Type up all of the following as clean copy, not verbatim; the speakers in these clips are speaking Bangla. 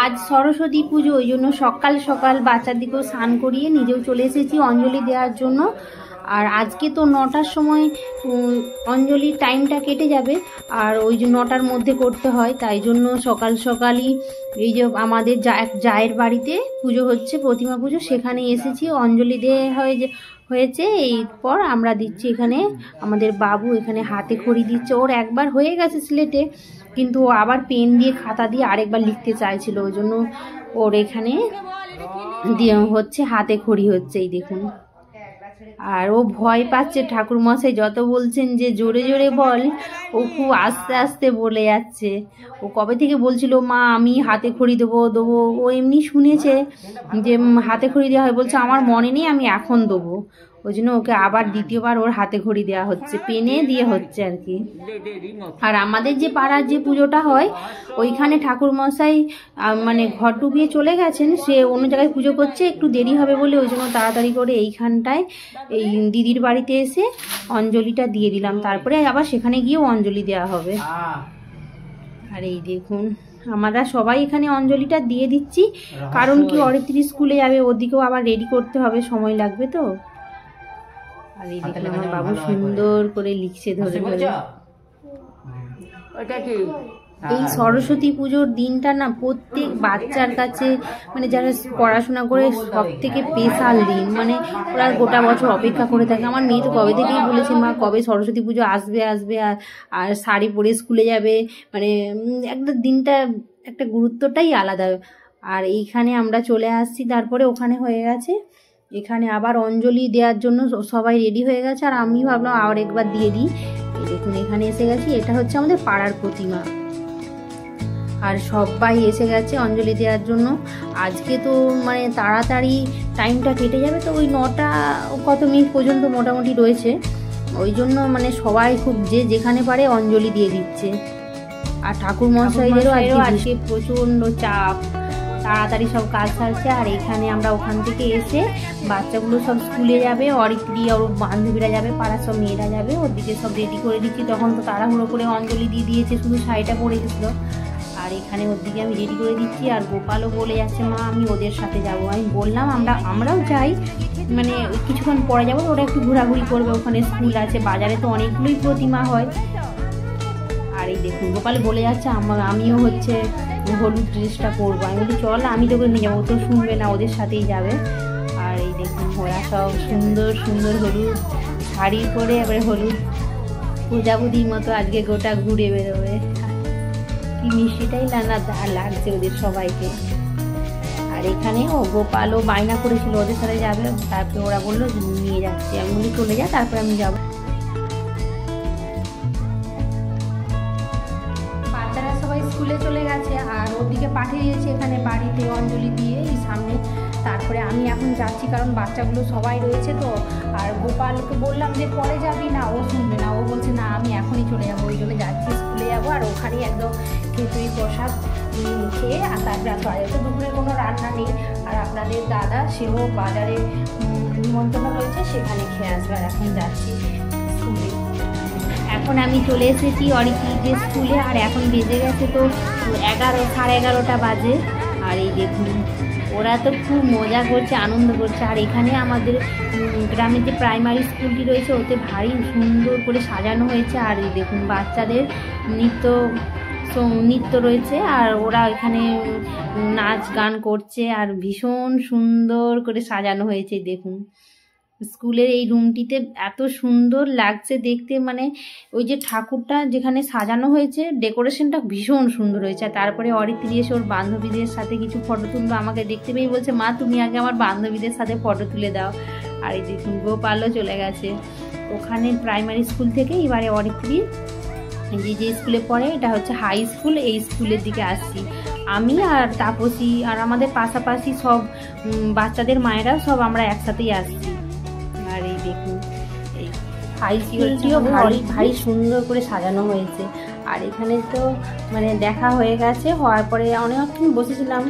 আজ সরস্বতী পুজো, ওই জন্য সকাল সকাল বাচ্চাদিকেও স্নান করিয়ে নিজেও চলে এসেছি অঞ্জলি দেওয়ার জন্য। আর আজকে তো 9টার সময় অঞ্জলির টাইমটা কেটে যাবে, আর ওই যে 9টার মধ্যে করতে হয়, তাই জন্য সকাল সকালই এই যে আমাদের জায়ের বাড়িতে পুজো হচ্ছে, প্রতিমা পুজো, সেখানে এসেছি। অঞ্জলি দেওয়া হয়েছে, এরপর আমরা দিচ্ছি এখানে। আমাদের বাবু এখানে হাতে খড়ি দিচ্ছে, ওর একবার হয়ে গেছে স্লেটে, কিন্তু ও আবার পেন দিয়ে খাতা দিয়ে আরেকবার লিখতে চাইছিল, ওই জন্য ওর এখানে দিয়ে হচ্ছে, হাতে খড়ি হচ্ছে, এই দেখুন। আর ও ভয় পাচ্ছে, ঠাকুর মশাই যত বলছেন যে জোরে জোরে বল, ও খুব আস্তে আস্তে বলে যাচ্ছে। ও কবে থেকে বলছিল মা আমি হাতে খড়ি দেবো। ও এমনি শুনেছে যে হাতে খড়ি দেওয়া হয়, বলছে আমার মনে নেই, আমি এখন দেবো। ওই জন্য ওকে আবার দ্বিতীয়বার ওর হাতে খড়ি দেওয়া হচ্ছে, পেনে দিয়ে হচ্ছে আর কি। আর আমাদের যে পাড়ার যে পুজোটা হয়, ওইখানে ঠাকুর মশাই মানে ঘর ডুবিয়ে চলে গেছেন, সে অন্য জায়গায় পুজো করছে, একটু দেরি হবে বলে ওই জন্য তাড়াতাড়ি করে এইখানটায় এই দিদির বাড়িতে এসে অঞ্জলিটা দিয়ে দিলাম, তারপরে আবার সেখানে গিয়েও অঞ্জলি দেওয়া হবে। আর এই দেখুন আমরা সবাই এখানে অঞ্জলিটা দিয়ে দিচ্ছি, কারণ কি অরিত্রী স্কুলে যাবে, ওদিকেও আবার রেডি করতে হবে, সময় লাগবে তো। আর এই দেখুন আমার বাবু সুন্দর করে লিখছে ধরে ধরে। এই সরস্বতী পুজোর দিনটা না প্রত্যেক বাচ্চার কাছে, মানে যারা পড়াশোনা করে, সব থেকে স্পেশাল দিন। মানে ওরা গোটা বছর অপেক্ষা করে থাকে। আমার মেয়ে তো কবে থেকেই বলেছে মা কবে সরস্বতী পুজো আসবে আসবে, আর শাড়ি পরে স্কুলে যাবে, মানে একটা দিনটা একটা গুরুত্বটাই আলাদা। আর এইখানে আমরা চলে আসছি, তারপরে ওখানে হয়ে গেছে, এখানে আবার অঞ্জলি দেওয়ার জন্য সবাই রেডি হয়ে গেছে, আর আমি ভাবলাম আর একবার দিয়ে দিই। এই দেখুন এখানে এসে গেছি, এটা হচ্ছে আমাদের পাড়ার প্রতিমা, আর সবাই এসে গেছে অঞ্জলি দেওয়ার জন্য। আজকে তো মানে তাড়াতাড়ি টাইমটা কেটে যাবে, তো ওই 9টা কত মিনিট পর্যন্ত মোটামুটি রয়েছে, ওই জন্য মানে সবাই খুব যে যেখানে পারে অঞ্জলি দিয়ে দিচ্ছে। আর ঠাকুর মশাইদেরও আজকে প্রচণ্ড চাপ, তাড়াতাড়ি সব কাজ সারছে। আর এখানে আমরা ওখান থেকে এসে বাচ্চাগুলো সব স্কুলে যাবে, অরিত্রী ওর বান্ধবীরা যাবে, পাড়ার সব মেয়েরা যাবে, ওর দিকে সব রেডি করে দিচ্ছি। তখন তো তাড়াহুড়ো করে অঞ্জলি দিয়ে দিয়েছে, শুধু শাড়িটা পরে গেছিলো। আর এখানে ওর দিকে আমি রেডি করে দিচ্ছি। আর গোপালও বলে যাচ্ছে মা আমি ওদের সাথে যাব। আমি বললাম আমরাও যাই, মানে কিছুক্ষণ পরে যাবো, ওরা একটু ঘোরাঘুরি করবে, ওখানে স্কুল আছে, বাজারে তো অনেকগুলোই প্রতিমা হয়। আর এই দেখুন গোপাল বলে যাচ্ছে আমিও হচ্ছে হলুদ ড্রেসটা পরবো। আমি বলি চল আমি তোকে নিয়ে যাবো, ও তো শুনবে না, ওদের সাথেই যাবে। আর এই দেখুন ওরা সব সুন্দর সুন্দর হলুদ শাড়ি পরে, এবারে হলুদ প্রজাপতির মতো আজকে গোটা ঘুরে বেরোবে। কি মিষ্টিটাই না লাগছে ওদের সবাইকে। আর এখানে গোপালও বায়না করেছিল ওদের সাথে যাবে, তারপরে ওরা বললো নিয়ে যাচ্ছি। আমি বলি চলে যা, তারপরে আমি যাবো। বাচ্চারা সবাই স্কুলে চলে গেছে, আর ওদিকে পাঠিয়ে দিয়েছে এখানে বাড়িতে অঞ্জলি দিয়ে এই সামনে। তারপরে আমি এখন যাচ্ছি, কারণ বাচ্চাগুলো সবাই রয়েছে তো। আর গোপালকে বললাম যে পরে যাবি না, ও শুনবে না, ও বলছে না আমি এখনই চলে যাবো, ওই জন্য যাচ্ছি স্কুলে যাবো। আর ওখানেই একদম খিচুড়ি প্রসাদ খেয়ে আর তারপরে আসবো। তো দুপুরে কোনো রান্না নেই, আর আপনাদের দাদা সেও বাজারে নিমন্ত্রণ রয়েছে, সেখানে খেয়ে আসবে। আর এখন যাচ্ছি স্কুলে। এখন আমি চলে এসেছি অরিত্রীদের স্কুলে, আর এখন বেজে গেছে তো 11:30 বাজে। আর এই দেখুন ওরা তো খুব মজা করছে, আনন্দ করছে। আর এখানে আমাদের গ্রামের যে প্রাইমারি স্কুলটি রয়েছে, ওতে ভারী সুন্দর করে সাজানো হয়েছে। আর এই দেখুন বাচ্চাদের নৃত্য রয়েছে, আর ওরা এখানে নাচ গান করছে, আর ভীষণ সুন্দর করে সাজানো হয়েছে। দেখুন স্কুলের এই রুমটিতে এত সুন্দর লাগছে দেখতে, মানে ওই যে ঠাকুরটা যেখানে সাজানো হয়েছে, ডেকোরেশনটা ভীষণ সুন্দর হয়েছে। তারপরে অরিত্রী এসে ওর বান্ধবীদের সাথে কিছু ফটো তুললো, আমাকে দেখতে পেয়ে বলছে মা তুমি আগে আমার বান্ধবীদের সাথে ফটো তুলে দাও। আর এই দেখুন গোপালও চলে গেছে ওখানে প্রাইমারি স্কুল থেকে। এবারে অরিত্রী যে স্কুলে পড়ে, এটা হচ্ছে হাই স্কুল, এই স্কুলের দিকে আসছি আমি আর তাপসী, আর আমাদের পাশাপাশি সব বাচ্চাদের মায়েরা সব আমরা একসাথেই আসছি। আর এই দেখুন এই হাই স্কুলটিও ভারী সুন্দর করে সাজানো হয়েছে। আর এখানে তো মানে দেখা হয়ে গেছে, হওয়ার পরে অনেকক্ষণ বসেছিলাম,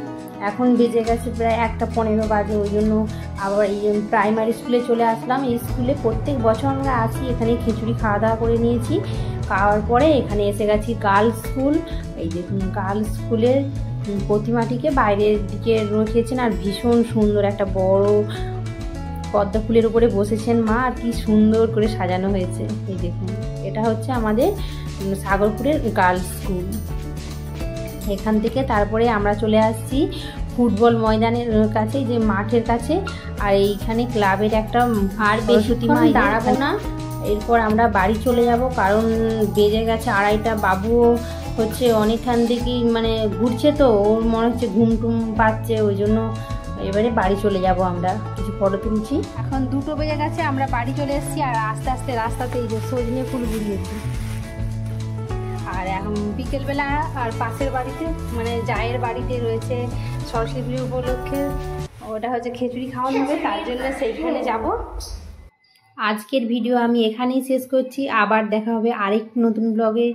এখন বেজে গেছে প্রায় 1:15 বাজে। ওই জন্য আবার এই প্রাইমারি স্কুলে চলে আসলাম। এই স্কুলে প্রত্যেক বছর আমরা আসি, এখানে খিচুড়ি খাওয়া দাওয়া করে নিয়েছি, খাওয়ার পরে এখানে এসে গেছি গার্লস স্কুল। এই দেখুন গার্লস স্কুলের প্রতিমাটিকে বাইরের দিকে রেখেছেন। আর ভীষণ সুন্দর একটা বড় পদ্ম ফুলের উপরে বসেছেন মা, আর কি সুন্দর করে সাজানো হয়েছে। এই দেখুন, এটা হচ্ছে আমাদের সাগরপুরের গার্লস স্কুল। এখান থেকে তারপরে আমরা চলে আসছি ফুটবল ময়দানের কাছে, যে মাঠের কাছে। আর এইখানে ক্লাবের একটা, আর বেশিক্ষণ দাঁড়াবো না, এরপর আমরা বাড়ি চলে যাব, কারণ বেজে গেছে 2:30। বাবুও হচ্ছে অনেকক্ষণ থেকেই মানে ঘুরছে, তো ওর মনে হচ্ছে ঘুম টুম পাচ্ছে, ওই জন্য এবারে বাড়ি চলে যাব। আমরা কিছু ফটো তুলছি। এখন 2টো বেজে গেছে, আমরা বাড়ি চলে এসেছি। আর আস্তে আস্তে রাস্তাতে এই যে সজনে ফুল গুড়িয়েছি। আর এখন বিকেলবেলা আর পাশের বাড়িতে মানে জায়ের বাড়িতে রয়েছে সরস্বতী পুজো উপলক্ষে, ওটা হচ্ছে খিচুড়ি খাওয়ানো হবে, তার জন্য সেইখানে যাব। আজকের ভিডিও আমি এখানেই শেষ করছি। আবার দেখা হবে আরেক নতুন ব্লগে।